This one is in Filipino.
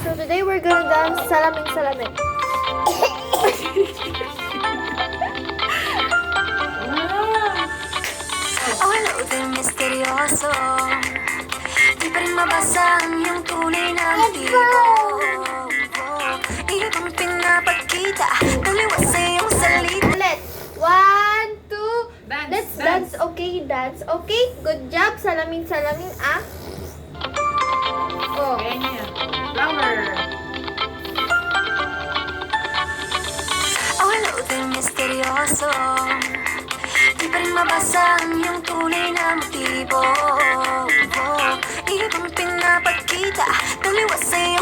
So today we're gonna dance salamin salamin. All over misteryoso, di pa rin mabasa ang iyong tunay na motibo. Ibang pinapakita, taliwas sa iyong salita. Ulit. 1, 2. Dance, Let's dance. dance. Okay, dance. Okay, good job. Salamin salamin ah. Oh. Kaya niya. Flower. All over misteryoso, di pa rin mabasa ang iyong tunay na motibo. Ibang pinapakita, taliwas sa iyong